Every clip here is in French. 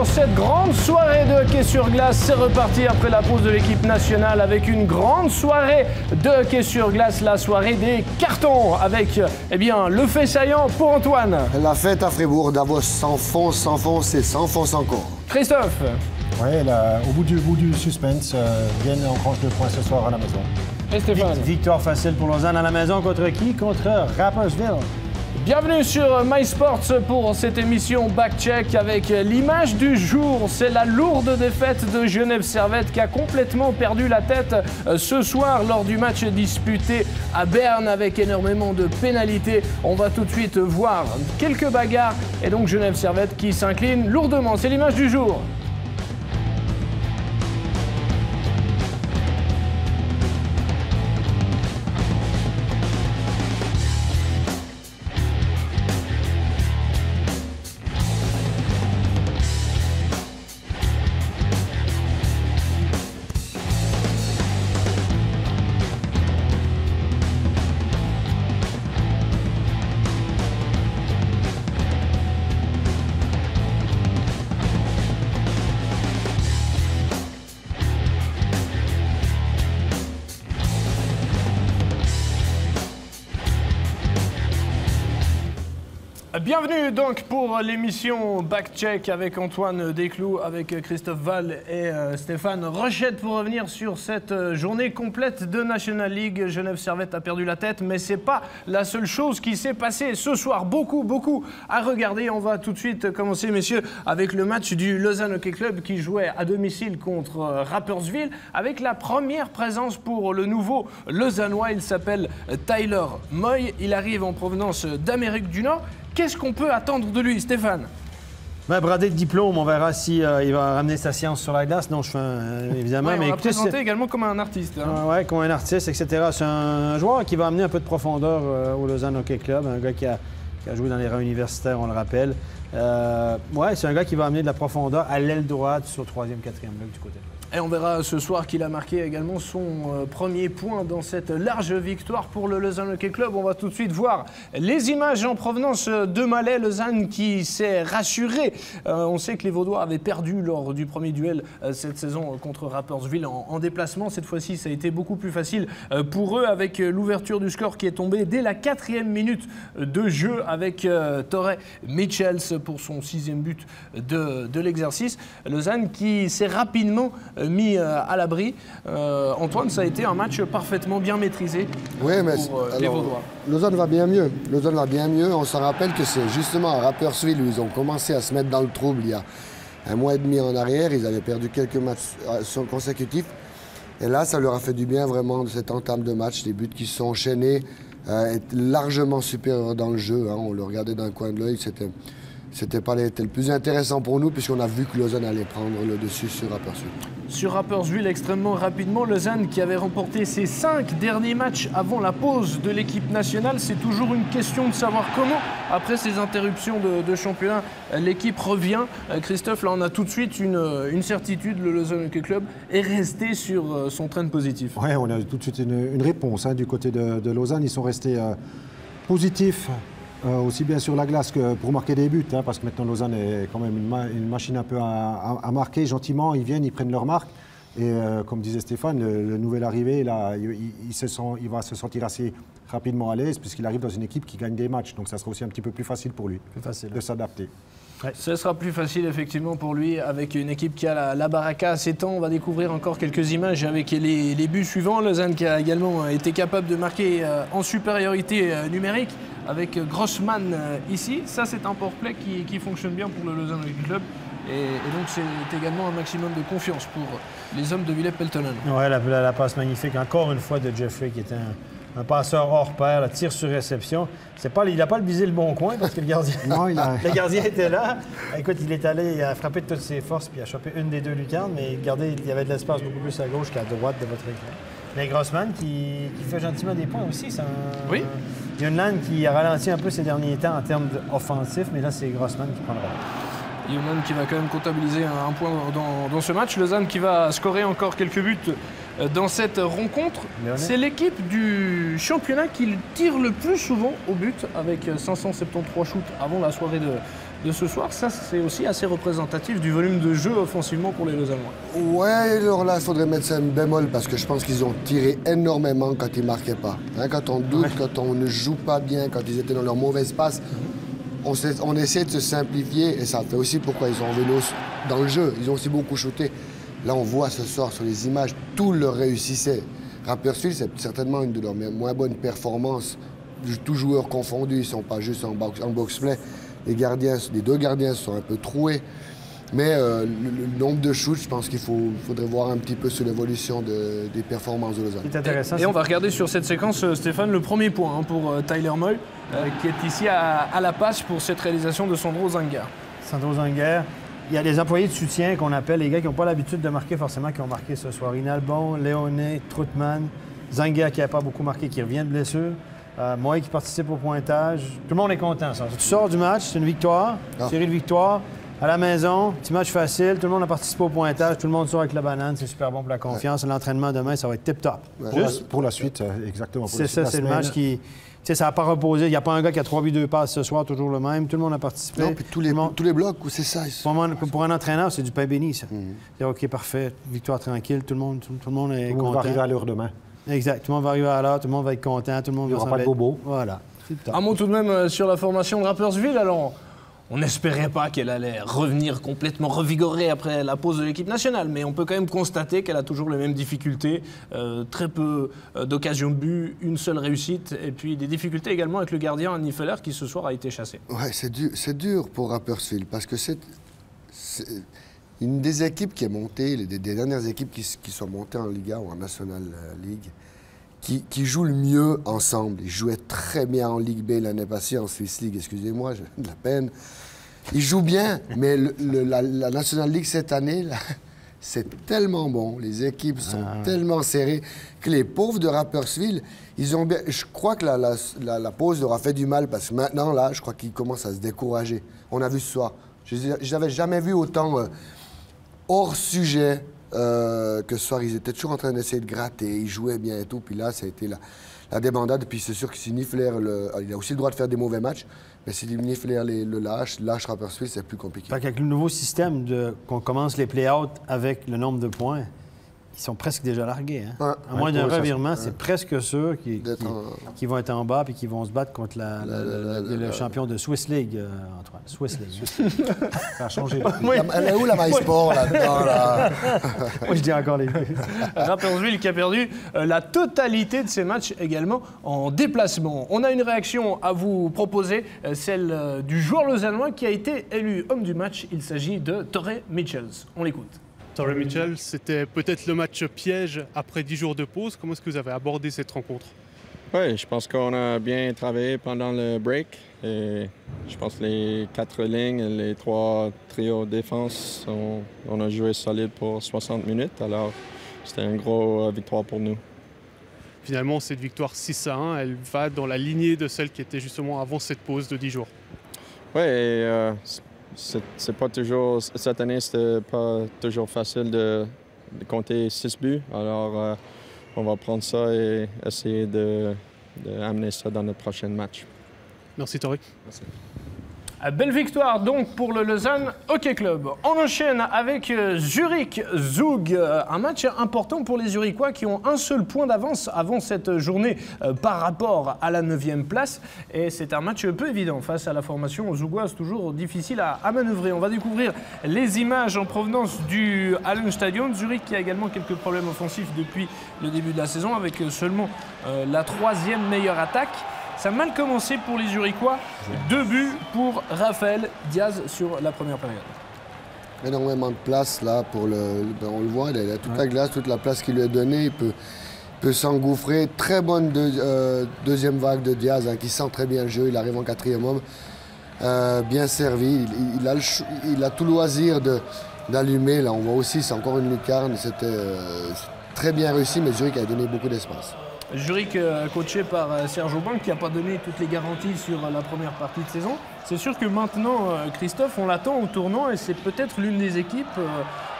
sur cette grande soirée de hockey sur glace. C'est reparti après la pause de l'équipe nationale avec une grande soirée de hockey sur glace, la soirée des cartons avec le fait saillant pour Antoine. La fête à Fribourg, Davos s'enfonce et s'enfonce encore. Christophe. Oui, au bout du suspense, Vienne enclenche 2 points ce soir à la maison. Et Stéphane. Victoire facile pour Lausanne à la maison contre qui? Contre Rapperswil. Bienvenue sur MySports pour cette émission Backcheck avec l'image du jour. C'est la lourde défaite de Genève Servette qui a complètement perdu la tête ce soir lors du match disputé à Berne avec énormément de pénalités. On va tout de suite voir quelques bagarres et donc Genève Servette qui s'incline lourdement. C'est l'image du jour. Bienvenue donc pour l'émission Backcheck avec Antoine Desclous, avec Christophe Val et Stéphane Rochette pour revenir sur cette journée complète de National League. Genève Servette a perdu la tête, mais c'est pas la seule chose qui s'est passée ce soir. Beaucoup à regarder. On va tout de suite commencer, messieurs, avec le match du Lausanne Hockey Club qui jouait à domicile contre Rapperswil avec la première présence pour le nouveau Lausannois. Il s'appelle Tyler Moy. Il arrive en provenance d'Amérique du Nord. Qu'est-ce qu'on peut attendre de lui, Stéphane? Bradé de diplôme, on verra si il va ramener sa science sur la glace. Non, je fais évidemment. Ouais, mais on l'a présenté également comme un artiste. Hein. Oui, comme un artiste, etc. C'est un joueur qui va amener un peu de profondeur au Lausanne Hockey Club. Un gars qui a joué dans les rangs universitaires, on le rappelle. C'est un gars qui va amener de la profondeur à l'aile droite sur 3e, 4e bloc du côté. Et on verra ce soir qu'il a marqué également son premier point dans cette large victoire pour le Lausanne Hockey Club. On va tout de suite voir les images en provenance de Malais. Lausanne qui s'est rassuré. On sait que les Vaudois avaient perdu lors du premier duel cette saison contre Rapperswil en déplacement. Cette fois-ci, ça a été beaucoup plus facile pour eux avec l'ouverture du score qui est tombée dès la 4e minute de jeu avec Torrey Mitchells pour son 6e but de l'exercice. Lausanne qui s'est rapidement mis à l'abri. Antoine, ça a été un match parfaitement bien maîtrisé pour les Vaudois. Lausanne va bien mieux. Lausanne va bien mieux. On s'en rappelle que c'est justement à Rapperswil où ils ont commencé à se mettre dans le trouble il y a 1 mois et demi en arrière. Ils avaient perdu quelques matchs consécutifs. Et là, ça leur a fait du bien vraiment de cette entame de match. Les buts qui se sont enchaînés, être largement supérieurs dans le jeu. Hein. On le regardait d'un coin de l'œil. C'était pas le plus intéressant pour nous puisqu'on a vu que Lausanne allait prendre le dessus sur Rapperswil. Sur Rapperswil, extrêmement rapidement, Lausanne qui avait remporté ses 5 derniers matchs avant la pause de l'équipe nationale. C'est toujours une question de savoir comment, après ces interruptions de championnat, l'équipe revient. Christophe, là on a tout de suite une certitude, le Lausanne Hockey Club est resté sur son train positif. Oui, on a tout de suite une réponse du côté de Lausanne. Ils sont restés positifs. Aussi bien sur la glace que pour marquer des buts, parce que maintenant Lausanne est quand même une machine un peu à marquer gentiment. Ils viennent, ils prennent leur marque. Et comme disait Stéphane, le nouvel arrivé, là, il va se sentir assez rapidement à l'aise puisqu'il arrive dans une équipe qui gagne des matchs. Donc ça sera aussi un petit peu plus facile pour lui de s'adapter. Ouais. Ce sera plus facile effectivement pour lui avec une équipe qui a la baraka à 7 ans. On va découvrir encore quelques images avec les buts suivants. Lausanne qui a également été capable de marquer en supériorité numérique avec Grossman ici. Ça c'est un powerplay qui fonctionne bien pour le Lausanne Hockey Club. Et donc c'est également un maximum de confiance pour les hommes de Ville Peltonen. Oui, la passe magnifique encore une fois de Jeffrey qui était un passeur hors pair, le tir sur réception. Il n'a pas visé le bon coin parce que le gardien, le gardien était là. Écoute, il a frappé de toutes ses forces puis il a chopé une des 2 lucarnes, mais il y avait de l'espace beaucoup plus à gauche qu'à droite de votre écran. Mais Grossman qui fait gentiment des points aussi. Oui. Il y a une ligne qui a ralenti un peu ces derniers temps en termes offensifs, mais là, c'est Grossman qui prend le relais. Lausanne qui va quand même comptabiliser un point dans ce match. Lausanne qui va scorer encore quelques buts dans cette rencontre. C'est l'équipe du championnat qui tire le plus souvent au but, avec 573 shoots avant la soirée de ce soir. Ça, c'est aussi assez représentatif du volume de jeu offensivement pour les Lausannois. Ouais, alors là, il faudrait mettre ça un bémol parce que je pense qu'ils ont tiré énormément quand ils ne marquaient pas. Hein, quand on doute, quand on ne joue pas bien, quand ils étaient dans leur mauvaise passe, on essaie de se simplifier et ça fait aussi pourquoi ils ont vélo dans le jeu. Ils ont aussi beaucoup shooté. Là, on voit ce soir sur les images, tout leur réussissait. Rapperswil, c'est certainement une de leurs moins bonnes performances, tous joueurs confondus, ils ne sont pas juste en box-play. Les deux gardiens sont un peu troués, mais le nombre de shoots, je pense qu'il faudrait voir un petit peu sur l'évolution des performances de Lausanne. C'est intéressant. Et on va regarder sur cette séquence, Stéphane, le premier point pour Tyler Moy, qui est ici à la passe pour cette réalisation de Sandro Zinger. Sandro Zinger. Il y a des employés de soutien qu'on appelle les gars qui n'ont pas l'habitude de marquer forcément, qui ont marqué ce soir. Inalbon, Léoné, Troutman, Zinger qui n'a pas beaucoup marqué, qui revient de blessure. Moi qui participe au pointage. Tout le monde est content. Ça. Tu sors du match, c'est une victoire, série de victoires. À la maison, petit match facile, tout le monde a participé au pointage, tout le monde sort avec la banane, c'est super bon pour la confiance. L'entraînement demain, ça va être tip-top. Pour la suite, exactement. C'est ça, c'est le match qui... Tu sais, ça n'a pas reposé. Il n'y a pas un gars qui a 3 buts, 2 passes ce soir, toujours le même. Tout le monde a participé. Non, puis tous les blocs, c'est ça. Pour un entraîneur, c'est du pain béni, ça. C'est OK, parfait, victoire tranquille, tout le monde est content. Tout le monde va arriver à l'heure demain. Exact. Tout le monde va arriver à l'heure, tout le monde va être content, tout le monde va s'en aller. Bobo. Voilà. Un mot tout de même sur la formation de Rapperswil. Alors, on n'espérait pas qu'elle allait revenir complètement revigorée après la pause de l'équipe nationale, mais on peut quand même constater qu'elle a toujours les mêmes difficultés. Très peu d'occasions de but, une seule réussite, et puis des difficultés également avec le gardien Annie Feller qui ce soir a été chassé. Ouais, c'est dur pour Rapperswil parce que c'est une des équipes qui est montée, des dernières équipes qui sont montées en Liga ou en National League, qui jouent le mieux ensemble. Ils jouaient très bien en Ligue B l'année passée, en Swiss League, excusez-moi, j'ai de la peine. Ils jouent bien, mais la National League cette année, là, c'est tellement bon. Les équipes sont tellement serrées que les pauvres de Rapperswil, ils ont bien... Je crois que la pause leur a fait du mal parce que maintenant, là, je crois qu'ils commencent à se décourager. On a vu ce soir. Je n'avais jamais vu autant hors sujet que ce soir. Ils étaient toujours en train d'essayer de gratter, ils jouaient bien et tout. Puis là, ça a été la débandade. Puis c'est sûr que si Niffler, il a aussi le droit de faire des mauvais matchs, mais si Niffler le lâche Rapperswil, c'est plus compliqué. Fait qu'avec le nouveau système qu'on commence les play-outs avec le nombre de points, ils sont presque déjà largués. Hein? À moins d'un revirement, c'est presque sûr qu'ils vont être en bas et qu'ils vont se battre contre le champion de Swiss League, Antoine. Swiss League. Ça a changé. Elle est où la MySport là-dedans? Là? Moi, je dis encore les deux. Rapperswil qui a perdu la totalité de ses matchs également en déplacement. On a une réaction à vous proposer, celle du joueur lausannois qui a été élu homme du match. Il s'agit de Torrey Mitchells. On l'écoute. Torrey Mitchell, c'était peut-être le match piège après 10 jours de pause. Comment est-ce que vous avez abordé cette rencontre? Oui, je pense qu'on a bien travaillé pendant le break. Et je pense que les 4 lignes, les 3 trios de défense, on a joué solide pour 60 minutes. Alors, c'était une grosse victoire pour nous. Finalement, cette victoire 6-1, elle va dans la lignée de celle qui était justement avant cette pause de 10 jours. Oui, c'est pas toujours... Cette année, c'était pas toujours facile de compter 6 buts. Alors, on va prendre ça et essayer d'amener ça dans notre prochain match. Merci, Torrey. Merci. Belle victoire donc pour le Lausanne Hockey Club. On enchaîne avec Zurich Zug, un match important pour les Zurichois qui ont un seul point d'avance avant cette journée par rapport à la 9e place. Et c'est un match peu évident face à la formation zougoise, toujours difficile à manœuvrer. On va découvrir les images en provenance du Hallenstadion. Zurich qui a également quelques problèmes offensifs depuis le début de la saison avec seulement la 3e meilleure attaque. Ça a mal commencé pour les Zurichois. 2 buts pour Raphaël Diaz sur la première période. Énormément de place là pour on le voit, il a toute la glace, toute la place qui lui est donnée. Il peut s'engouffrer. Très bonne deuxième vague de Diaz qui sent très bien le jeu. Il arrive en 4e homme. Bien servi. Il a tout loisir d'allumer. Là, on voit aussi, c'est encore une lucarne. C'était très bien réussi, mais Zurich a donné beaucoup d'espace. Zurich coaché par Serge Aubin qui n'a pas donné toutes les garanties sur la première partie de saison. C'est sûr que maintenant, Christophe, on l'attend au tournant et c'est peut-être l'une des équipes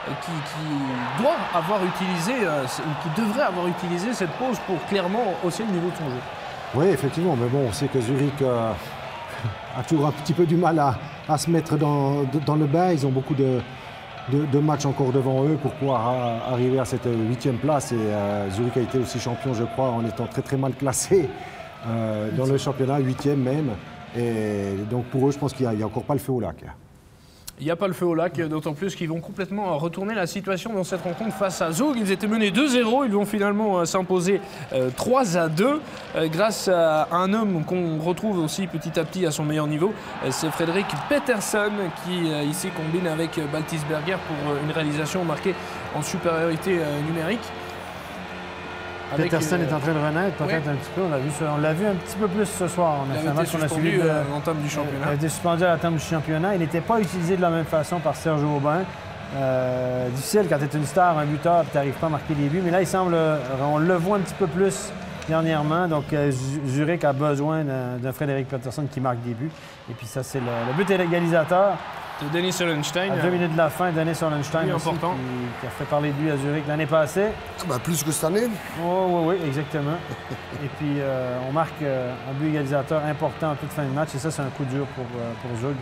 qui doit avoir utilisé, qui devrait avoir utilisé cette pause pour clairement hausser le niveau de son jeu. Oui, effectivement, mais bon, on sait que Zurich a toujours un petit peu du mal à se mettre dans le bain. Ils ont beaucoup de matchs encore devant eux pour pouvoir arriver à cette 8e place. Et Zurich a été aussi champion, je crois, en étant très très mal classé dans le championnat, 8e même. Et donc pour eux, je pense qu'il n'y a encore pas le feu au lac. Il n'y a pas le feu au lac, d'autant plus qu'ils vont complètement retourner la situation dans cette rencontre face à Zug. Ils étaient menés 2-0, ils vont finalement s'imposer 3-2 grâce à un homme qu'on retrouve aussi petit à petit à son meilleur niveau. C'est Fredrik Petersen qui ici combine avec Baltisberger pour une réalisation marquée en supériorité numérique. Petersen est en train de renaître peut-être un petit peu. On l'a vu un petit peu plus ce soir. On a fait un match qu'on a suivi à l'entame du championnat. Il a été suspendu à l'entame du championnat. Il n'était pas utilisé de la même façon par Serge Aubin. Difficile quand tu es une star, un buteur, et tu n'arrives pas à marquer des buts. Mais là, il semble, on le voit un petit peu plus dernièrement. Donc, Zurich a besoin d'un Fredrik Petersen qui marque des buts. Et puis ça, c'est le but égalisateur. De Dennis Sollenstein. À 2 minutes de la fin, Dennis Sollenstein aussi, qui a fait parler de lui à Zurich l'année passée. Plus que cette année. Oui, exactement. Et puis, on marque un but égalisateur important en toute fin de match. Et ça, c'est un coup dur pour Zug,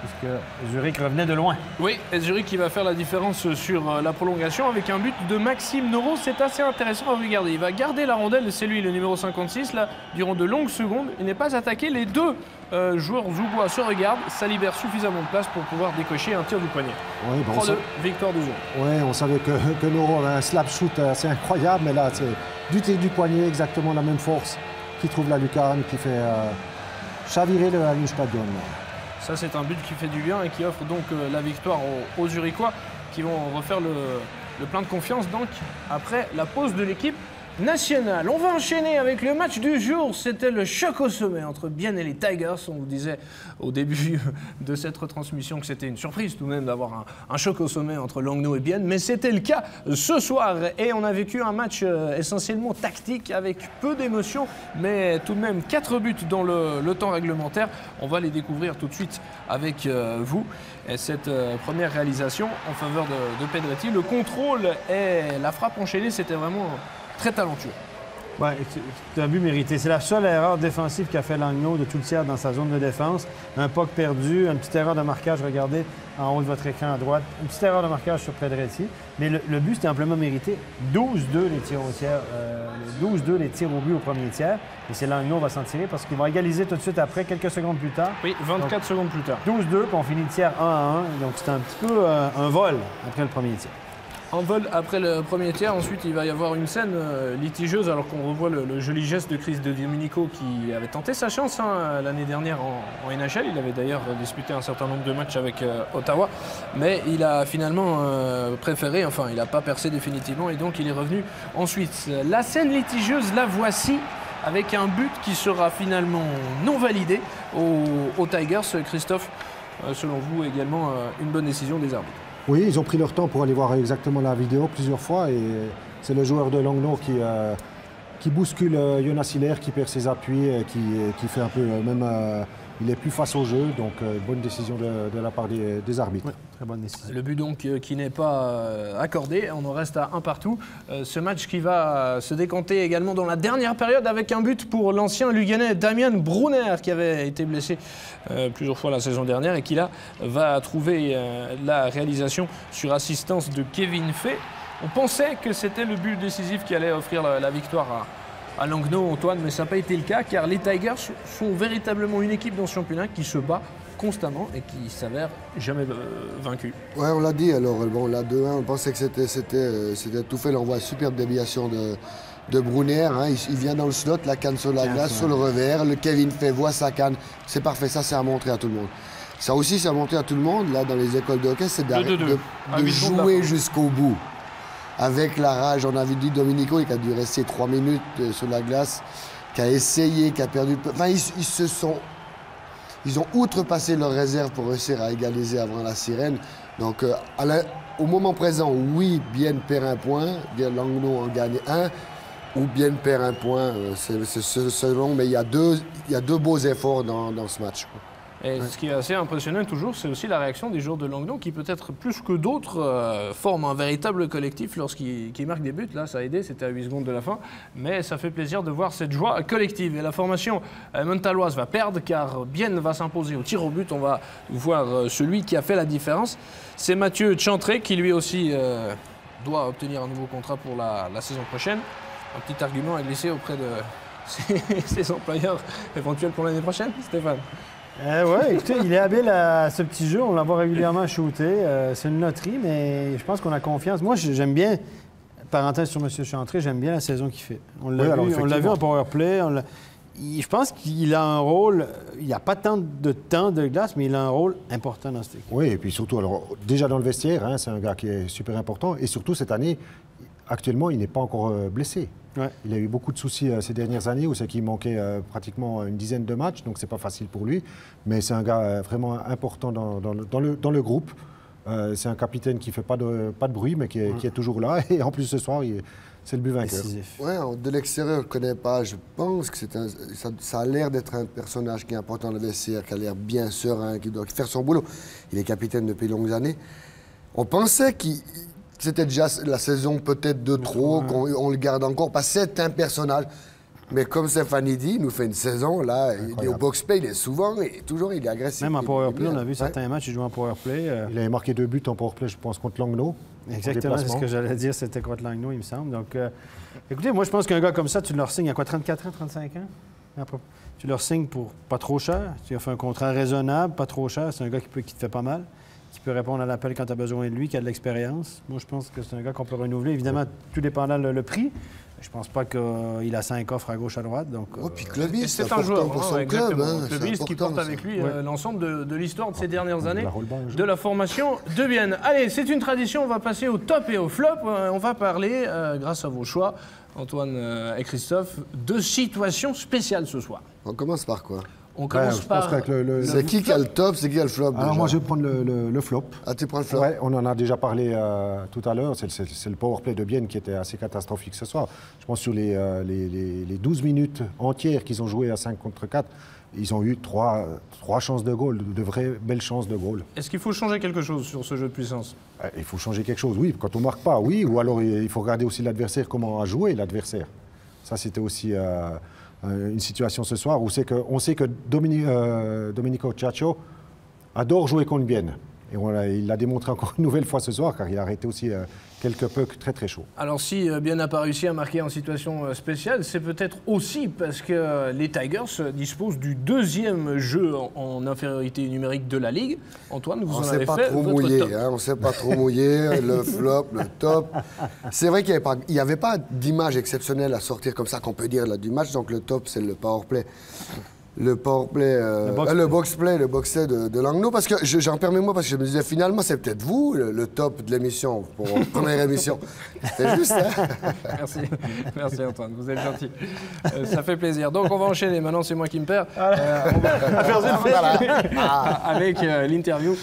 puisque Zurich revenait de loin. Oui, et Zurich qui va faire la différence sur la prolongation avec un but de Maxime Noro. C'est assez intéressant à regarder. Il va garder la rondelle, c'est lui le numéro 56, là, durant de longues secondes. Il n'est pas attaqué. Les deux joueurs zougois se regardent. Ça libère suffisamment de place pour pouvoir décocher un tir du poignet. Oui, 3-2, victoire de Zug. Oui, on savait que Noro avait un slap shoot assez incroyable, mais là, c'est du tir du poignet, exactement la même force qui trouve la lucarne, qui fait chavirer le Halle Stadion. Ça, c'est un but qui fait du bien et qui offre donc la victoire aux Zurichois qui vont refaire le plein de confiance donc après la pause de l'équipe nationale. On va enchaîner avec le match du jour. C'était le choc au sommet entre Bienne et les Tigers. On vous disait au début de cette retransmission que c'était une surprise tout de même d'avoir un choc au sommet entre Langnau et Bienne, mais c'était le cas ce soir et on a vécu un match essentiellement tactique avec peu d'émotion, mais tout de même 4 buts dans le temps réglementaire. On va les découvrir tout de suite avec vous. Et cette première réalisation en faveur de Pedretti, le contrôle et la frappe enchaînée, c'était vraiment très talentueux. Oui, c'est un but mérité. C'est la seule erreur défensive qu'a fait Langnau de tout le tiers dans sa zone de défense. Un puck perdu, une petite erreur de marquage, regardez en haut de votre écran à droite. Une petite erreur de marquage sur Pedretti. Mais le but, c'était amplement mérité. 12-2 les tirs au tiers, 12-2 les tirs au but au premier tiers. Et c'est Langnau va s'en tirer parce qu'il va égaliser tout de suite après, quelques secondes plus tard. Oui, 24 secondes plus tard. 12-2, puis on finit le tiers 1-1. Donc c'est un petit peu un vol après le premier tiers. En vol après le premier tiers, ensuite il va y avoir une scène litigieuse alors qu'on revoit le joli geste de Chris de Domenico qui avait tenté sa chance l'année dernière en NHL. Il avait d'ailleurs disputé un certain nombre de matchs avec Ottawa, mais il a finalement préféré, enfin il n'a pas percé définitivement et donc il est revenu ensuite. La scène litigieuse, la voici avec un but qui sera finalement non validé aux Tigers. Christophe, selon vous également une bonne décision des arbitres? Oui, ils ont pris leur temps pour aller voir exactement la vidéo plusieurs fois et c'est le joueur de Langnau qui bouscule Jonas Hiller, qui perd ses appuis, qui fait un peu même il est plus face au jeu, donc bonne décision de la part des arbitres. Oui, très bonne décision. Le but donc qui n'est pas accordé, on en reste à un partout. Ce match qui va se décanter également dans la dernière période avec un but pour l'ancien Luganais Damian Brunner qui avait été blessé plusieurs fois la saison dernière et qui là va trouver la réalisation sur assistance de Kevin Fay. On pensait que c'était le but décisif qui allait offrir la victoire à Langnau, Antoine, mais ça n'a pas été le cas car les Tigers sont véritablement une équipe dans ce championnat qui se bat constamment et qui s'avère jamais vaincue. Ouais, on l'a dit alors. Bon, la 2-1, on pensait que c'était tout fait. Là, on voit une superbe déviation de Brunner. Hein. Il vient dans le slot, la canne sur la glace, sur le revers. Le Kevin Fay voit sa canne. C'est parfait, ça c'est à montrer à tout le monde. Ça aussi, c'est à montrer à tout le monde, là, dans les écoles de hockey, c'est de jouer jusqu'au bout. Avec la rage, on avait dit Domenico, qui a dû rester 3 minutes sur la glace, qui a essayé, qui a perdu... Enfin, ils ont outrepassé leurs réserves pour réussir à égaliser avant la sirène. Donc, au moment présent, oui, Bienne perd un point, Langnau en gagne un. ou bien perd un point. C'est selon, mais il y a deux beaux efforts dans ce match. Et ce qui est assez impressionnant toujours, c'est aussi la réaction des joueurs de Langnau qui peut-être plus que d'autres forment un véritable collectif lorsqu'ils marquent des buts. Là, ça a aidé, c'était à 8 secondes de la fin. Mais ça fait plaisir de voir cette joie collective. Et la formation montaloise va perdre car Bienne va s'imposer au tir au but. On va voir celui qui a fait la différence. C'est Mathieu Chantré qui lui aussi doit obtenir un nouveau contrat pour la saison prochaine. Un petit argument à glisser auprès de ses employeurs éventuels pour l'année prochaine, Stéphane? Oui, écoutez, il est habile à ce petit jeu. On l'envoie régulièrement shooter. C'est une loterie, mais je pense qu'on a confiance. Moi, j'aime bien, parenthèse sur M. Chantré, j'aime bien la saison qu'il fait. On l'a vu en powerplay. Je pense qu'il a un rôle, il n'y a pas tant de temps de glace, mais il a un rôle important dans cette équipe. Oui, et puis surtout, alors, déjà dans le vestiaire, hein, c'est un gars qui est super important. Et surtout, cette année, actuellement, il n'est pas encore blessé. Ouais. Il a eu beaucoup de soucis ces dernières années où c'est qu'il manquait pratiquement une dizaine de matchs, donc c'est pas facile pour lui. Mais c'est un gars vraiment important dans le groupe. C'est un capitaine qui fait pas de bruit, mais qui est toujours là. Et en plus ce soir, c'est le but vainqueur. Ouais, de l'extérieur, on ne connaît pas. Je pense que ça a l'air d'être un personnage qui est important dans le vestiaire, qui a l'air bien serein, qui doit faire son boulot. Il est capitaine depuis longues années. On pensait qu'il... C'était déjà la saison peut-être de trop, qu'on le garde encore, parce que c'est un personnage. Mais comme Stéphanie dit, il nous fait une saison, là, il est au box-play, il est souvent, et toujours, il est agressif. Même en powerplay, on a vu certains matchs, il joue en powerplay. Il avait marqué 2 buts en powerplay, je pense, contre Langnau. Exactement, c'est ce que j'allais dire, c'était contre Langnau, il me semble. Donc, écoutez, moi, je pense qu'un gars comme ça, tu leur signes à quoi, 34 ans, 35 ans? Tu leur signes pour pas trop cher, tu as fait un contrat raisonnable, pas trop cher, c'est un gars qui te fait pas mal, qui peut répondre à l'appel quand tu as besoin de lui, qui a de l'expérience. Moi, je pense que c'est un gars qu'on peut renouveler. Évidemment, tout dépendant le prix. Je pense pas qu'il a 5 offres à gauche, à droite. Donc, puis clubiste, c'est un joueur pour son club. Clubiste qui porte avec lui l'ensemble de l'histoire de ces dernières années de la formation de Bienne. Allez, c'est une tradition. On va passer au top et au flop. On va parler, grâce à vos choix, Antoine et Christophe, de situations spéciales ce soir. On commence par quoi? On commence par... C'est qui a le top, c'est qui a le flop? Alors moi, je vais prendre le flop. Ah, tu prends le flop? Oui, on en a déjà parlé tout à l'heure. C'est le powerplay de Bienne qui était assez catastrophique ce soir. Je pense sur les 12 minutes entières qu'ils ont joué à 5 contre 4, ils ont eu 3 chances de goal, de vraies belles chances de goal. Est-ce qu'il faut changer quelque chose sur ce jeu de puissance? Il faut changer quelque chose, oui. Quand on ne marque pas, oui. Ou alors il faut regarder aussi l'adversaire, comment a joué l'adversaire. Ça, c'était aussi... une situation ce soir où on sait que Domenico Ciaccio adore jouer contre Bienne. Et il l'a démontré encore une nouvelle fois ce soir, car il a arrêté aussi quelques pucks très très chauds. Alors si Bienne n'a pas réussi à marquer en situation spéciale, c'est peut-être aussi parce que les Tigers disposent du 2e jeu en infériorité numérique de la Ligue. Antoine, vous en avez fait votre top. On ne s'est pas trop mouillé, le flop, le top. C'est vrai qu'il n'y avait pas d'image exceptionnelle à sortir comme ça qu'on peut dire là, du match, donc le top c'est le powerplay. Le powerplay, le box-play de Langnau, parce que j'en permets-moi, parce que je me disais finalement c'est peut-être vous le top de l'émission pour première émission. C'est juste, hein? Merci Antoine, vous êtes gentil. Ça fait plaisir. Donc on va enchaîner. Maintenant c'est moi qui me perds. Avec l'interview,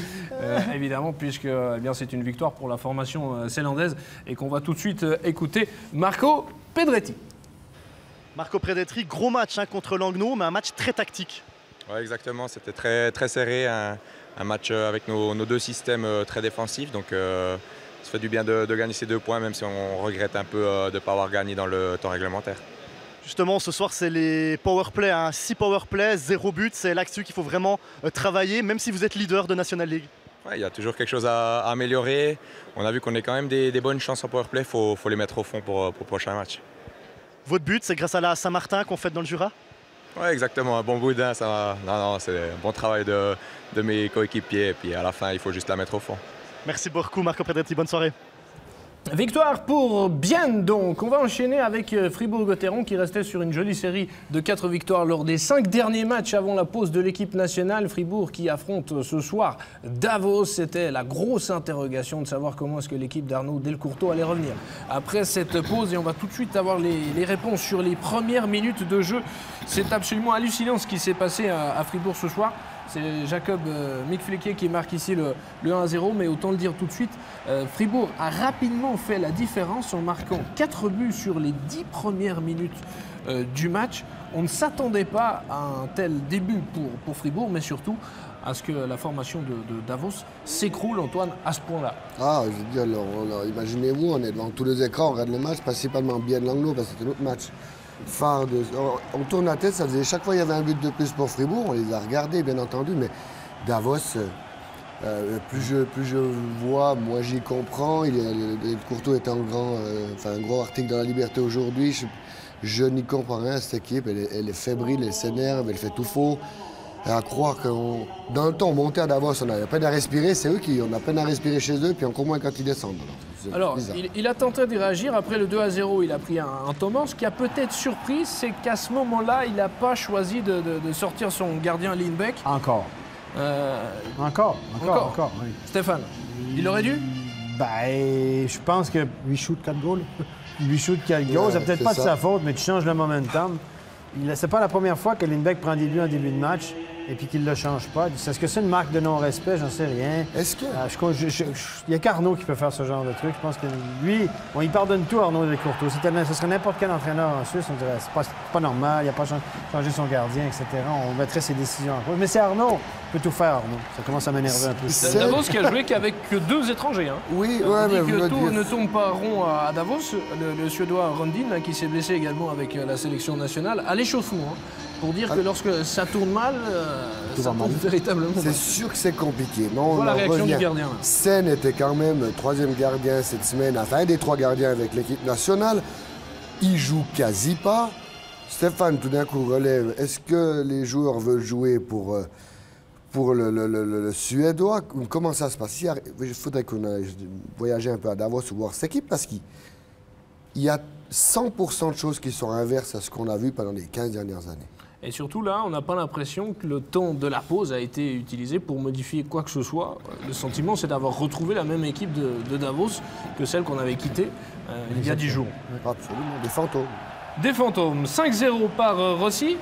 évidemment, puisque c'est une victoire pour la formation zélandaise et qu'on va tout de suite écouter Marco Pedretti. Marco Pedretti, gros match contre Langnau, mais un match très tactique. Oui, exactement. C'était très, très serré, un match avec nos 2 systèmes très défensifs. Donc, ça fait du bien de gagner ces 2 points, même si on regrette un peu de ne pas avoir gagné dans le temps réglementaire. Justement, ce soir, c'est les powerplay, 6 powerplay, 0 but. C'est là-dessus qu'il faut vraiment travailler, même si vous êtes leader de National League. Ouais, il y a toujours quelque chose à améliorer. On a vu qu'on a quand même des bonnes chances en powerplay. Il faut les mettre au fond pour le prochain match. Votre but, c'est grâce à la Saint-Martin qu'on fait dans le Jura? Oui, exactement. Un bon boudin, ça. Non, c'est un bon travail de mes coéquipiers. Et puis à la fin, il faut juste la mettre au fond. Merci beaucoup, Marco Pedretti. Bonne soirée. Victoire pour Bienne donc. On va enchaîner avec Fribourg-Gotteron qui restait sur une jolie série de 4 victoires lors des 5 derniers matchs avant la pause de l'équipe nationale. Fribourg qui affronte ce soir Davos. C'était la grosse interrogation de savoir comment est-ce que l'équipe d'Arnaud Delcourteau allait revenir après cette pause. Et on va tout de suite avoir les réponses sur les premières minutes de jeu. C'est absolument hallucinant ce qui s'est passé à Fribourg ce soir. C'est Jacob Mikfliquet qui marque ici le 1-0, mais autant le dire tout de suite, Fribourg a rapidement fait la différence en marquant 4 buts sur les 10 premières minutes du match. On ne s'attendait pas à un tel début pour Fribourg, mais surtout à ce que la formation de Davos s'écroule, Antoine, à ce point-là. Ah, je veux dire, alors, imaginez-vous, on est devant tous les écrans, on regarde le match, principalement bien de l'anglo, parce que c'était notre match phare. On tourne la tête, ça faisait chaque fois qu'il y avait un but de plus pour Fribourg, on les a regardés, bien entendu, mais Davos, plus je vois, moi j'y comprends. Courtois est un gros article dans La Liberté aujourd'hui. Je n'y comprends rien à cette équipe, elle est fébrile, elle s'énerve, elle fait tout faux. Et à croire que dans le temps, on montait à Davos, on avait peine à respirer, c'est eux qui ont peine à respirer chez eux, puis encore moins quand ils descendent. Alors il a tenté de réagir, après le 2-0, il a pris un temps. Ce qui a peut-être surpris, c'est qu'à ce moment-là, il n'a pas choisi de sortir son gardien Lindbeck. Encore. Encore, oui. Stéphane, il aurait dû? Je pense que lui shoot 4 goals. Lui shoot 4 goals, c'est peut-être pas de sa faute, mais tu changes le momentum. C'est pas la première fois que Lindbeck prend des buts en début de match et puis qu'il ne le change pas. Est-ce que c'est une marque de non-respect? J'en sais rien. Est-ce que... Il n'y a qu'Arnaud qui peut faire ce genre de truc. Je pense que lui, il pardonne tout à Arnaud Descourteaux. Ce serait n'importe quel entraîneur en Suisse, on dirait c'est pas normal, il n'a pas changé son gardien, etc. On mettrait ses décisions en cause. Mais c'est Arnaud, il peut tout faire, Arnaud. Ça commence à m'énerver un peu. Davos qui a joué qu'avec 2 étrangers. Hein. Oui, mais que tout ne tombe pas rond à Davos. Le Suédois Rondin, qui s'est blessé également avec la sélection nationale, à l'échauffement. Pour dire que lorsque ça tourne mal, ça tourne véritablement mal. C'est sûr que c'est compliqué. Voilà la réaction du gardien. Sen était quand même 3e gardien cette semaine, enfin un des 3 gardiens avec l'équipe nationale. Il joue quasi pas. Stéphane, tout d'un coup, relève. Est-ce que les joueurs veulent jouer pour le Suédois? Comment ça se passe? Il faudrait qu'on aille voyager un peu à Davos ou voir cette équipe, parce qu'il y a 100% de choses qui sont inverses à ce qu'on a vu pendant les 15 dernières années. Et surtout là, on n'a pas l'impression que le temps de la pause a été utilisé pour modifier quoi que ce soit. Le sentiment, c'est d'avoir retrouvé la même équipe de Davos que celle qu'on avait quittée il y a 10 jours. Absolument, des fantômes. Des fantômes. 5-0 par Rossi.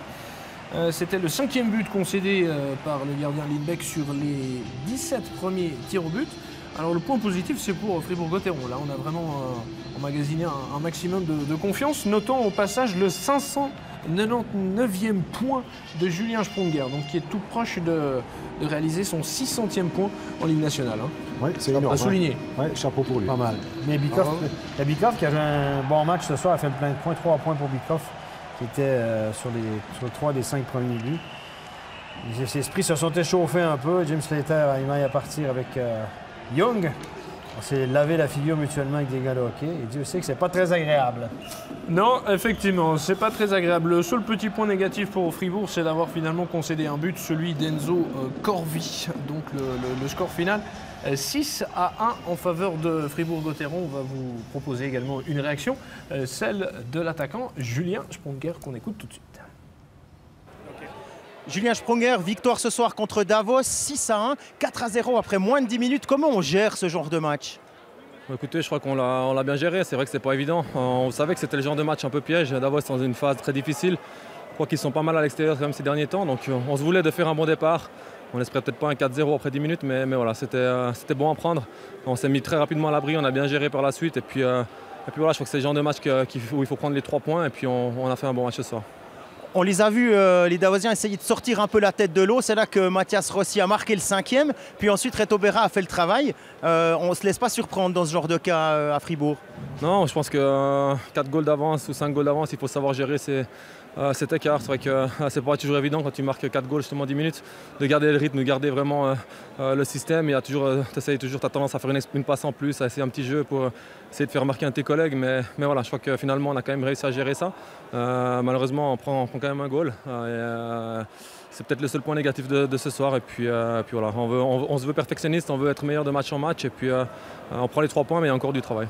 C'était le 5e but concédé par le gardien Lindbeck sur les 17 premiers tirs au but. Alors le point positif, c'est pour Fribourg-Gotteron. Là, on a vraiment emmagasiné un maximum de confiance. Notons au passage le 599e point de Julien Sprunger, donc qui est tout proche de réaliser son 600e point en Ligue nationale. Hein. Oui, c'est énorme. À souligner. Oui, chapeau pour lui. Pas mal. Mais Bikoff qui a joué un bon match ce soir, a fait plein de points, 3 points pour Bikoff, qui était sur 3 des 5 premiers buts. Les esprits se sont échauffés un peu. Jim Slater a eu mal à partir avec Young. On s'est lavé la figure mutuellement avec des gars de hockey et Dieu sait que c'est pas très agréable. Non, effectivement, c'est pas très agréable. Le seul petit point négatif pour Fribourg, c'est d'avoir finalement concédé un but, celui d'Enzo Corvi. Donc le score final, 6-1 en faveur de Fribourg-Gotteron. On va vous proposer également une réaction, celle de l'attaquant Julien Sprunger, qu'on écoute tout de suite. Julien Sprunger, victoire ce soir contre Davos, 6-1, 4-0 après moins de 10 minutes. Comment on gère ce genre de match? Écoutez, je crois qu'on l'a bien géré. C'est vrai que c'est pas évident. On savait que c'était le genre de match un peu piège. Davos est dans une phase très difficile. Je crois qu'ils sont pas mal à l'extérieur quand même ces derniers temps. Donc on se voulait de faire un bon départ. On espérait peut-être pas un 4-0 après 10 minutes, mais voilà, c'était bon à prendre. On s'est mis très rapidement à l'abri, on a bien géré par la suite. Et puis voilà, je crois que c'est le genre de match où il faut prendre les 3 points. Et puis on a fait un bon match ce soir. On les a vus, les Davosiens, essayer de sortir un peu la tête de l'eau. C'est là que Mathias Rossi a marqué le 5e. Puis ensuite, Reto Berra a fait le travail. On ne se laisse pas surprendre dans ce genre de cas à Fribourg. Non, je pense que 4 goals d'avance ou 5 goals d'avance, il faut savoir gérer cet écart. C'est vrai que c'est pas toujours évident quand tu marques 4 goals justement 10 minutes de garder le rythme, de garder vraiment le système. Tu essayes toujours, tu as tendance à faire une passe en plus, à essayer un petit jeu pour essayer de faire marquer un de tes collègues. Mais voilà, je crois que finalement on a quand même réussi à gérer ça. Malheureusement, on prend quand même un goal. C'est peut-être le seul point négatif de ce soir. Et puis voilà, on se veut perfectionniste, on veut être meilleur de match en match. Et puis on prend les 3 points, mais il y a encore du travail.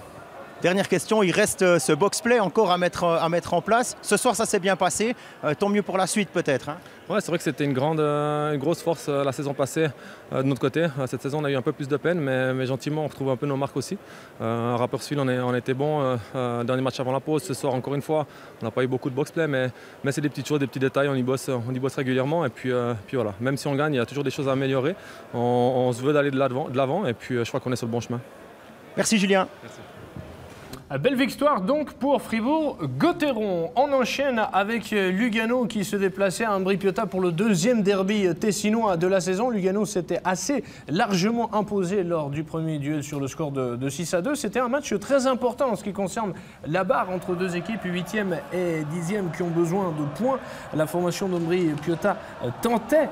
Dernière question, il reste ce box-play encore à mettre en place. Ce soir, ça s'est bien passé. Tant mieux pour la suite peut-être. Hein. Ouais, c'est vrai que c'était une grosse force la saison passée de notre côté. Cette saison, on a eu un peu plus de peine, mais gentiment, on retrouve un peu nos marques aussi. À Rapperswil, on était bon. Dernier match avant la pause. Ce soir, encore une fois, on n'a pas eu beaucoup de box-play, mais c'est des petites choses, des petits détails. On y bosse régulièrement. Et puis voilà, même si on gagne, il y a toujours des choses à améliorer. On se veut d'aller de l'avant. Et puis je crois qu'on est sur le bon chemin. Merci Julien. Merci. Belle victoire donc pour Fribourg-Gotteron. On enchaîne avec Lugano qui se déplaçait à Ambri-Piotta pour le deuxième derby tessinois de la saison. Lugano s'était assez largement imposé lors du premier duel sur le score de 6-2. C'était un match très important en ce qui concerne la barre entre deux équipes, 8e et 10e, qui ont besoin de points. La formation d'Ambri-Piotta tentait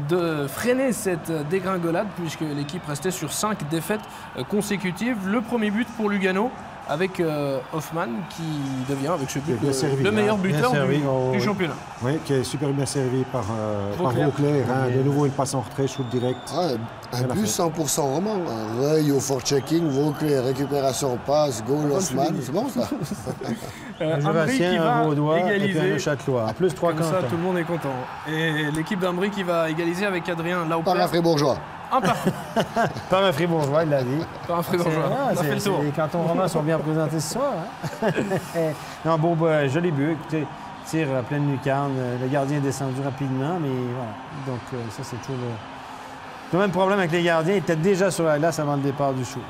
de freiner cette dégringolade puisque l'équipe restait sur 5 défaites consécutives. Le premier but pour Lugano, avec Hoffmann qui devient avec ce but le meilleur buteur du championnat. Oui, qui est super bien servi par Vauclair. De nouveau une passe en retrait, shoot direct. Un but 100% roman. Reuil au forechecking, Vauclair, récupération, passe, goal, Hoffmann. C'est bon ça. Ambri qui va égaliser. Un Châtelois. Plus 3 Comme ça, tout le monde est content. Et l'équipe d'Ambri qui va égaliser avec Adrien Lauper. Par un Fribourgeois. Un partout. Pas un Fribourgeois, il l'a dit. Pas un Fribourgeois. On a fait le tour. Les cantons romans sont bien représentés ce soir. Hein? Non, bon, joli but. Écoutez, tir à pleine lucarne. Le gardien est descendu rapidement, mais voilà. Donc, ça, c'est toujours le même problème avec les gardiens. Ils étaient déjà sur la glace avant le départ du shoot.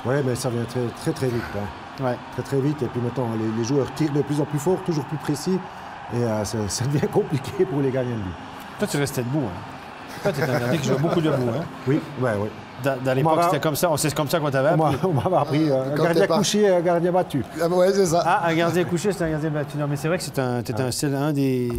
Oui, mais ça vient très vite. Hein. Ouais. Très vite. Et puis maintenant, les joueurs tirent de plus en plus fort, toujours plus précis. Et ça devient compliqué pour les gardiens de but. Toi, tu restais debout. Hein? Toi, tu es un gardien qui joue beaucoup debout. Hein? Oui. Dans l'époque, c'était comme ça. C'est comme ça qu'on t'avait appris. On m'avait appris un gardien couché et un gardien battu. Oui, c'est ça. Ah, un gardien couché, c'est un gardien battu. Non, mais c'est vrai que c'était un style, un des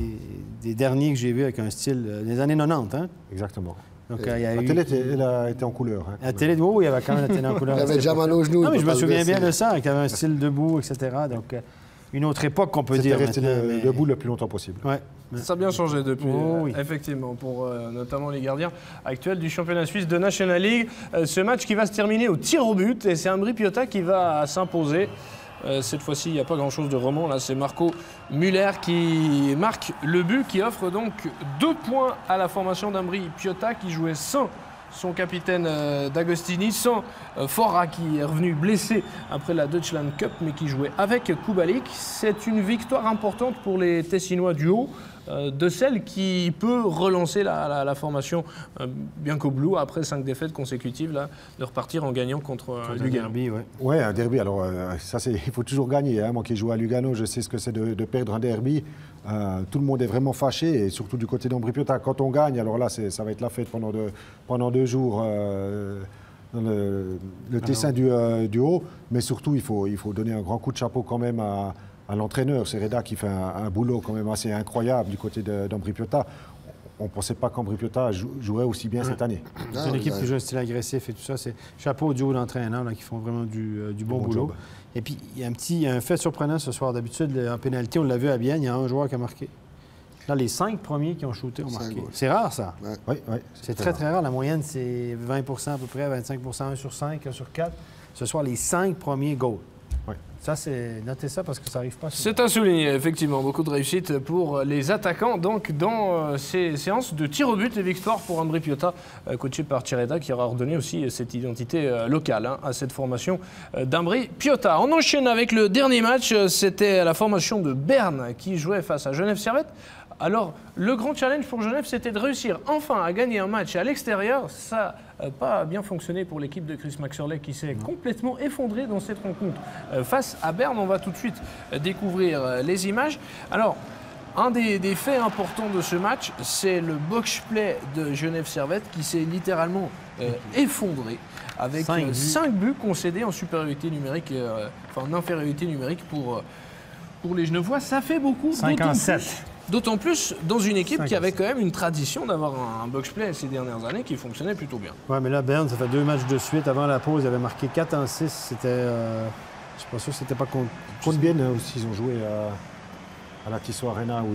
derniers que j'ai vu avec un style des années 90. Hein? Exactement. Donc, la télé, elle a été en couleur. Hein, la télé, oui, il y avait quand même la télé en couleur. Il avait déjà mal aux genoux. Non, mais je me souviens bien de ça, qu'il y avait un style debout, etc. Donc, une autre époque qu'on peut dire. C'était resté debout le plus longtemps possible. Ouais. Ça a bien changé depuis, effectivement, pour notamment les gardiens actuels du championnat suisse de National League. Ce match qui va se terminer au tir au but, et c'est Ambri-Piotta qui va s'imposer. Cette fois-ci, il n'y a pas grand-chose de roman. Là, c'est Marco Muller qui marque le but, qui offre donc 2 points à la formation d'Ambri-Piotta, qui jouait sans son capitaine D'Agostini, sans Fora qui est revenu blessé après la Deutschland Cup, mais qui jouait avec Kubalik. C'est une victoire importante pour les Tessinois du haut, de celle qui peut relancer la formation Bianco Blue après 5 défaites consécutives, là, de repartir en gagnant contre Lugano. Oui, un derby. Alors, ça, il faut toujours gagner. Hein. Moi qui joue à Lugano, je sais ce que c'est de perdre un derby. Tout le monde est vraiment fâché, et surtout du côté d'Ambri-Piotta. Quand on gagne, alors là, ça va être la fête pendant 2 jours dans le Tessin du haut. Mais surtout, il faut donner un grand coup de chapeau quand même à l'entraîneur. C'est Reda qui fait un boulot quand même assez incroyable du côté d'Ambri-Piotta. On ne pensait pas qu'Ambri-Piotta jouerait aussi bien cette année. C'est une équipe qui joue un style agressif et tout ça. C'est chapeau au duo d'entraîneurs qui font vraiment du bon boulot. Job. Et puis, il y a un fait surprenant ce soir. D'habitude, en pénalité, on l'a vu à Bienne, il y a un joueur qui a marqué. Là, les 5 premiers qui ont shooté ont marqué. C'est rare, ça. Oui, c'est très rare. La moyenne, c'est 20 à peu près, 25 1 sur 5, 1 sur 4. Ce soir, les 5 premiers goals. Ça, notez ça parce que ça n'arrive pas souvent. C'est à souligner, effectivement. Beaucoup de réussite pour les attaquants. Donc, dans ces séances de tir au but et victoire pour Ambri-Piotta, coaché par Thierry, qui aura redonné aussi cette identité locale à cette formation d'Ambri-Piotta. On enchaîne avec le dernier match. C'était la formation de Berne qui jouait face à Genève Servette. Alors, le grand challenge pour Genève, c'était de réussir enfin à gagner un match à l'extérieur. Ça n'a pas bien fonctionné pour l'équipe de Chris Maxerley qui s'est complètement effondrée dans cette rencontre. Face à Berne, on va tout de suite découvrir les images. Alors, un des faits importants de ce match, c'est le box-play de Genève Servette qui s'est littéralement effondré avec 5 buts concédés en supériorité numérique, en infériorité numérique pour les Genevois. Ça fait beaucoup. 57. D'autant plus dans une équipe qui avait quand même une tradition d'avoir un box-play ces dernières années qui fonctionnait plutôt bien. Oui, mais là, Berne, ça fait 2 matchs de suite. Avant la pause, il avait marqué 4 en 6. C'était... je ne suis pas sûr que c'était pas contre Bienne aussi. Ils ont joué à la Tissot Arena où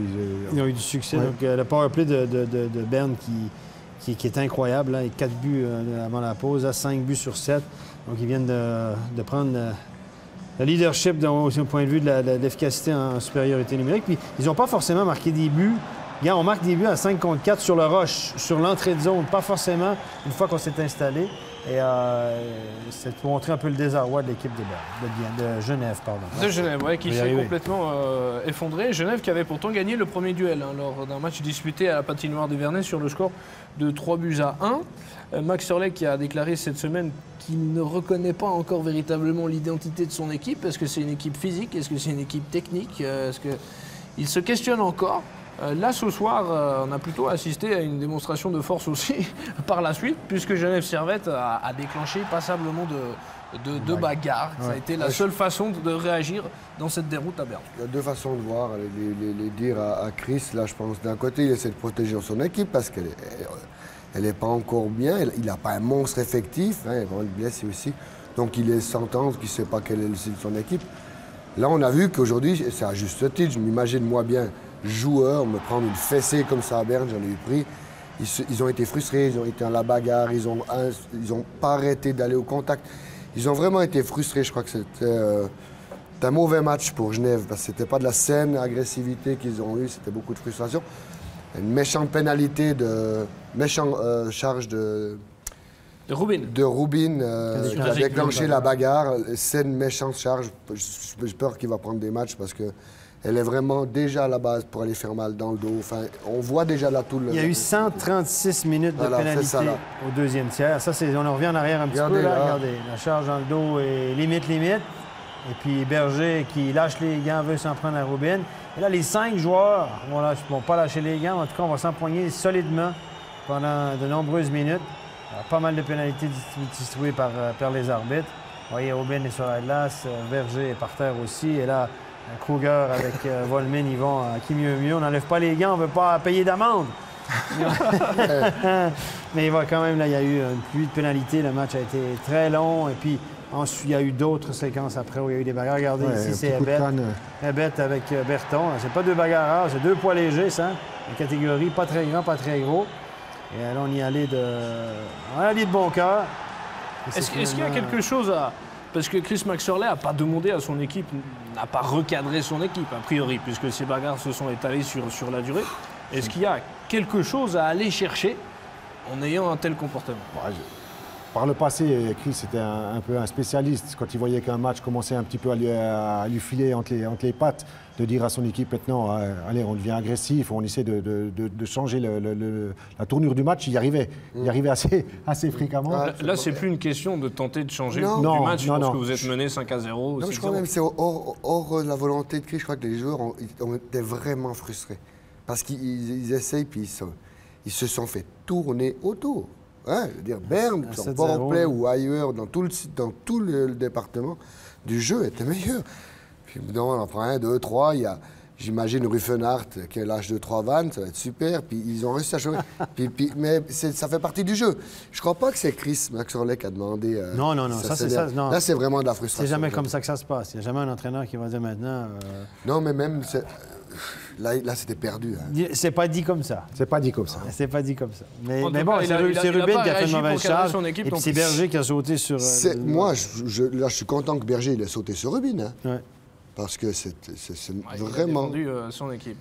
ils ont eu du succès. Ouais. Donc, le powerplay de Berne qui est incroyable. Là, 4 buts avant la pause, 5 buts sur 7. Donc, ils viennent de prendre leadership au point de vue de l'efficacité en supériorité numérique. Puis ils n'ont pas forcément marqué des buts. On marque des buts à 5 contre 4 sur le rush, sur l'entrée de zone, pas forcément une fois qu'on s'est installé. Et c'est pour montrer un peu le désarroi de l'équipe de Genève. De Genève, oui, qui s'est complètement effondré. Genève qui avait pourtant gagné le premier duel lors d'un match disputé à la patinoire de Vernet sur le score de 3-1. Max Sorley qui a déclaré cette semaine qu'il ne reconnaît pas encore véritablement l'identité de son équipe. Est-ce que c'est une équipe physique? Est-ce que c'est une équipe technique? Est-ce qu'il se questionne encore? Là, ce soir, on a plutôt assisté à une démonstration de force aussi par la suite, puisque Genève Servette a déclenché passablement de bagarres. Ça a été la seule façon de réagir dans cette déroute à Berne. Il y a deux façons de voir, les dire à Chris. Là, je pense, d'un côté, il essaie de protéger son équipe parce qu'elle n'est pas encore bien. Il n'a pas un monstre effectif, il est blessé aussi. Donc, il laisse entendre qu'il ne sait pas quel est le style de son équipe. Là, on a vu qu'aujourd'hui, c'est à juste titre, je m'imagine moi bien, joueurs me prendre une fessée comme ça à Berne, j'en ai eu pris. Ils ont été frustrés, ils ont été dans la bagarre, ils ont pas arrêté d'aller au contact. Ils ont vraiment été frustrés. Je crois que c'était un mauvais match pour Genève parce que c'était pas de la saine agressivité qu'ils ont eue, c'était beaucoup de frustration. Une méchante pénalité charge de Rubin. Qui a déclenché la bagarre. C'est une méchante charge. J'ai peur qu'il va prendre des matchs parce que elle est vraiment déjà à la base pour aller faire mal dans le dos. Enfin, on voit déjà là tout le... Il y a eu 136 minutes de pénalité au deuxième tiers. Ça, on revient en arrière un petit peu. Là. Regardez, la charge dans le dos est limite. Et puis Berger qui lâche les gants veut s'en prendre à Rubin. Et là, les 5 joueurs vont pas lâcher les gants. En tout cas, on va s'empoigner solidement pendant de nombreuses minutes. Pas mal de pénalités distribuées par les arbitres. Vous voyez, Rubin est sur la glace, Berger est par terre aussi. Et là, Kruger avec Volmin, ils vont qui mieux. On n'enlève pas les gants, on ne veut pas payer d'amende. Mais il va quand même, là, il y a eu une pluie de pénalités. Le match a été très long. Et puis, ensuite, il y a eu d'autres séquences après où il y a eu des bagarres. Regardez, ici, c'est Ebet avec Berton. C'est pas 2 bagarreurs, c'est 2 poids légers, ça. Une catégorie pas très grand, pas très gros. Et là, on y allait de bon cœur. Est-ce qu'il y a quelque chose à... Parce que Chris Maxorley n'a pas demandé à son équipe, n'a pas recadré son équipe, a priori, puisque ces bagarres se sont étalées sur la durée. Est-ce qu'il y a quelque chose à aller chercher en ayant un tel comportement? Par le passé, Chris était un peu un spécialiste. Quand il voyait qu'un match commençait un petit peu à lui filer entre les pattes, de dire à son équipe maintenant, allez, on devient agressif, on essaie de changer la tournure du match. Il y arrivait. Il y arrivait assez fréquemment. Là, c'est plus une question de tenter de changer du match lorsque vous êtes mené 5-0. Non, je crois même que c'est hors la volonté de Chris. Je crois que les joueurs ont été vraiment frustrés. Parce qu'ils essayent, puis ils se sont fait tourner autour. Ouais, je veux dire, Berne, sur Port-au-Play ou ailleurs, dans tout le département, du jeu était meilleur. Puis on en prend 1, 2, 3, il y a, j'imagine, Ruffenhardt qui lâche 2-3 vannes, ça va être super, puis ils ont réussi à jouer. Mais ça fait partie du jeu. Je crois pas que c'est Chris Maxorley qui a demandé... non, ça c'est ça. Non. Là, c'est vraiment de la frustration. C'est jamais comme ça que ça se passe. Il n'y a jamais un entraîneur qui va dire maintenant... Non, mais même... Là, c'était perdu. Hein. C'est pas dit comme ça. C'est pas dit comme ça. C'est pas dit comme ça. Mais bon, c'est Rubin qui a fait une mauvaise charge. Et puis c'est Berger qui a sauté sur... Moi, là, je suis content que Berger il ait sauté sur Rubin. Hein. Ouais. Parce que c'est vraiment... Il a défendu son équipe.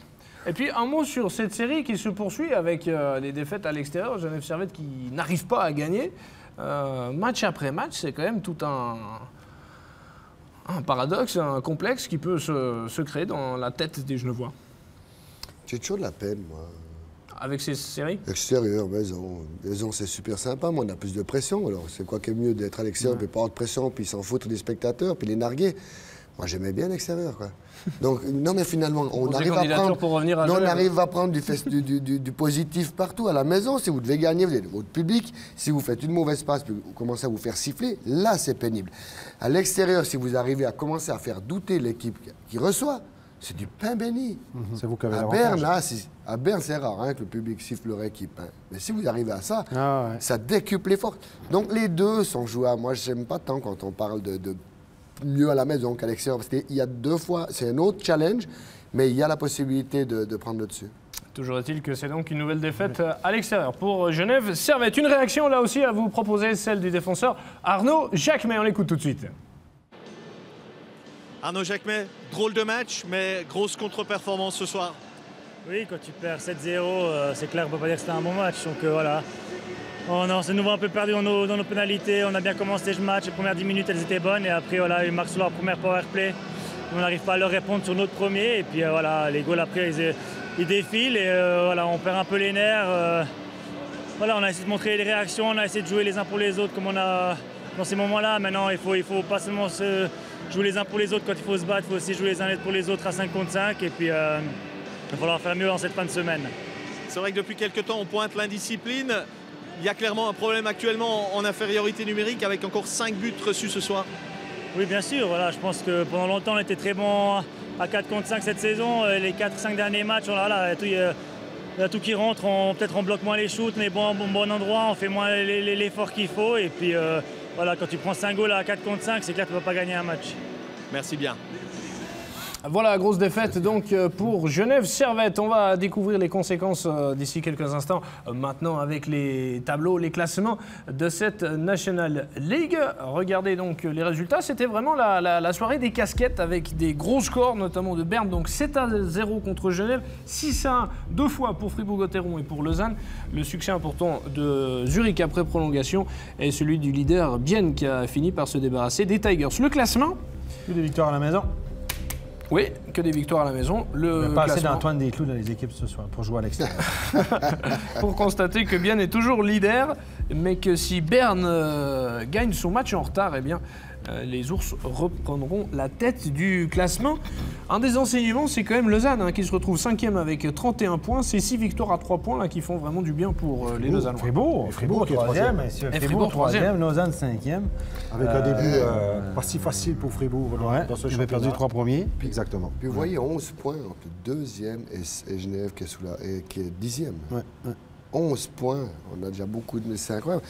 Et puis un mot sur cette série qui se poursuit avec les défaites à l'extérieur. Genève Servette qui n'arrive pas à gagner. Match après match, c'est quand même tout un paradoxe, un complexe qui peut se créer dans la tête des Genevois. J'ai toujours de la peine, moi. Avec ces séries? Extérieur, maison, c'est super sympa, mais on a plus de pression. Alors, c'est quoi qui est mieux d'être à l'extérieur, puis pas avoir de pression, puis s'en foutre des spectateurs, puis les narguer. Moi, j'aimais bien l'extérieur, quoi. Donc, non, mais finalement, on arrive à prendre du positif partout. À la maison, si vous devez gagner, vous avez votre public. Si vous faites une mauvaise passe, puis vous commencez à vous faire siffler, là, c'est pénible. À l'extérieur, si vous arrivez à commencer à faire douter l'équipe qui reçoit, c'est du pain béni. C'est vous qui avez à Berne, c'est rare que le public siffle leur équipe. Hein. Mais si vous arrivez à ça, ça décuple les forces. Donc, les deux sont jouables. Moi, je n'aime pas tant quand on parle de mieux à la maison qu'à l'extérieur. Parce qu'il y a 2 fois, c'est un autre challenge, mais il y a la possibilité de prendre le dessus. Toujours est-il que c'est donc une nouvelle défaite à l'extérieur pour Genève Servette. Une réaction là aussi à vous proposer, celle du défenseur Arnaud Jacquemet. On l'écoute tout de suite. Arnaud Jacquemet, drôle de match, mais grosse contre-performance ce soir. Oui, quand tu perds 7-0, c'est clair, on ne peut pas dire que c'était un bon match. Donc voilà, on s'est nouveau un peu perdu dans nos pénalités. On a bien commencé le match, les premières 10 minutes elles étaient bonnes. Et après, voilà, ils marquent sur leur première power play. On n'arrive pas à leur répondre sur notre premier. Et puis voilà, les goals après, ils défilent. Et voilà, on perd un peu les nerfs. Voilà, on a essayé de montrer les réactions, on a essayé de jouer les uns pour les autres comme on a dans ces moments-là. Maintenant, il faut pas seulement jouer les uns pour les autres quand il faut se battre, il faut aussi jouer les uns pour les autres à 5 contre 5. Et puis, il va falloir faire mieux en cette fin de semaine. C'est vrai que depuis quelques temps, on pointe l'indiscipline. Il y a clairement un problème actuellement en infériorité numérique avec encore 5 buts reçus ce soir. Oui, bien sûr. Voilà, je pense que pendant longtemps, on était très bon à 4 contre 5 cette saison. Les 4-5 derniers matchs, voilà, il y a tout qui rentre. Peut-être on bloque moins les shoots, mais bon endroit, on fait moins l'effort qu'il faut. Et puis voilà, quand tu prends 5 goals à 4 contre 5, c'est clair que tu ne vas pas gagner un match. Merci bien. Voilà, grosse défaite donc pour Genève Servette. On va découvrir les conséquences d'ici quelques instants. Maintenant avec les tableaux, les classements de cette National League. Regardez donc les résultats. C'était vraiment la soirée des casquettes avec des gros scores, notamment de Berne. Donc 7-0 contre Genève, 6-1 deux fois pour Fribourg-Gotteron et pour Lausanne. Le succès important de Zurich après prolongation est celui du leader Bienne qui a fini par se débarrasser des Tigers. Le classement. Plus de victoires à la maison. Oui, que des victoires à la maison. Le pas assez d'Antoine Desclous dans les équipes ce soir pour jouer à l'extérieur. Pour constater que Bienne est toujours leader, mais que si Berne gagne son match en retard, eh bien, les ours reprendront la tête du classement. Un des enseignements, c'est quand même Lausanne qui se retrouve 5e avec 31 points. C'est 6 victoires à 3 points là, qui font vraiment du bien pour les Lausannois. Fribourg 3e. Fribourg 3e, Lausanne 5e. Avec un début pas si facile pour Fribourg. Dans ce championnat. Perdu les 3 premiers. Exactement. Puis vous voyez, 11 points entre 2e et Genève qui est 10e. Ouais. 11 points, on a déjà beaucoup de... C'est incroyable.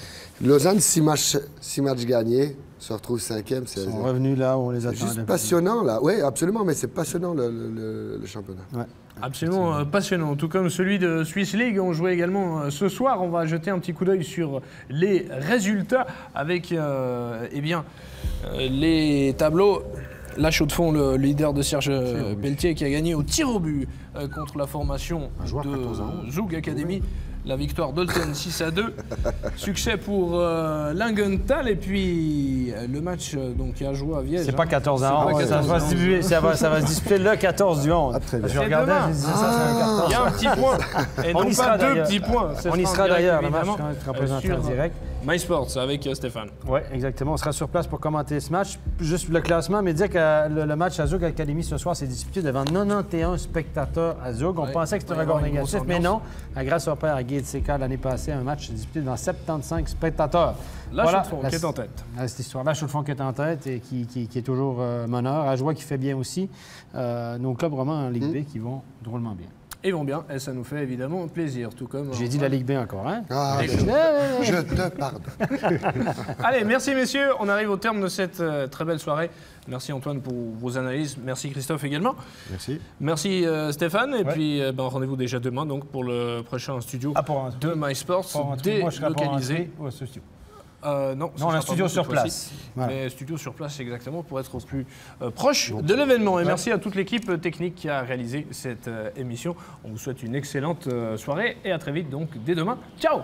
Lausanne, 6 matchs gagnés, se retrouve 5e. Ils sont revenus là où on les attendait. C'est juste passionnant, là. Oui, absolument, mais c'est passionnant, le championnat. Ouais. Absolument passionnant, tout comme celui de Swiss League. On jouait également ce soir. On va jeter un petit coup d'œil sur les résultats avec les tableaux. La Chaux-de-Fonds, le leader de Serge Pelletier, qui a gagné au tir au but contre la formation de Zug Academy. La victoire d'Olten 6-2. Succès pour Langenthal. Et puis le match qui a joué à Viège. C'est pas 14-11. Ça va se disputer le 14 du 11. Je regardais, je disais ça, c'est un carton. Il y a un petit point. Et non pas 2 petits points. On y sera d'ailleurs, le match sera présenté en direct. MySports avec Stéphane. Oui, exactement. On sera sur place pour commenter ce match. Juste le classement, mais dire que le match à Zug Academy ce soir s'est disputé devant 91 spectateurs à Zug. On pensait que c'était un record négatif, mais non. Grâce au père à Guy Tseka l'année passée, un match s'est disputé devant 75 spectateurs. La Chaux-de-Fonds qui est en tête. Cette histoire, la Chaux-de-Fonds qui est en tête et qui est toujours meneur. Ajoie qui fait bien aussi. Nos clubs vraiment en Ligue B qui vont drôlement bien. Ils vont bien et ça nous fait évidemment plaisir, tout comme... J'ai dit la Ligue B encore, hein? Ah, je te pardonne. Allez, merci messieurs, on arrive au terme de cette très belle soirée. Merci Antoine pour vos analyses, merci Christophe également. Merci. Merci Stéphane, et puis rendez-vous déjà demain donc, pour le prochain studio de MySports, délocalisé. Non, on a un studio sur place. Mais studio sur place, exactement, pour être au plus proche de l'événement. Et merci à toute l'équipe technique qui a réalisé cette émission. On vous souhaite une excellente soirée et à très vite, donc dès demain. Ciao!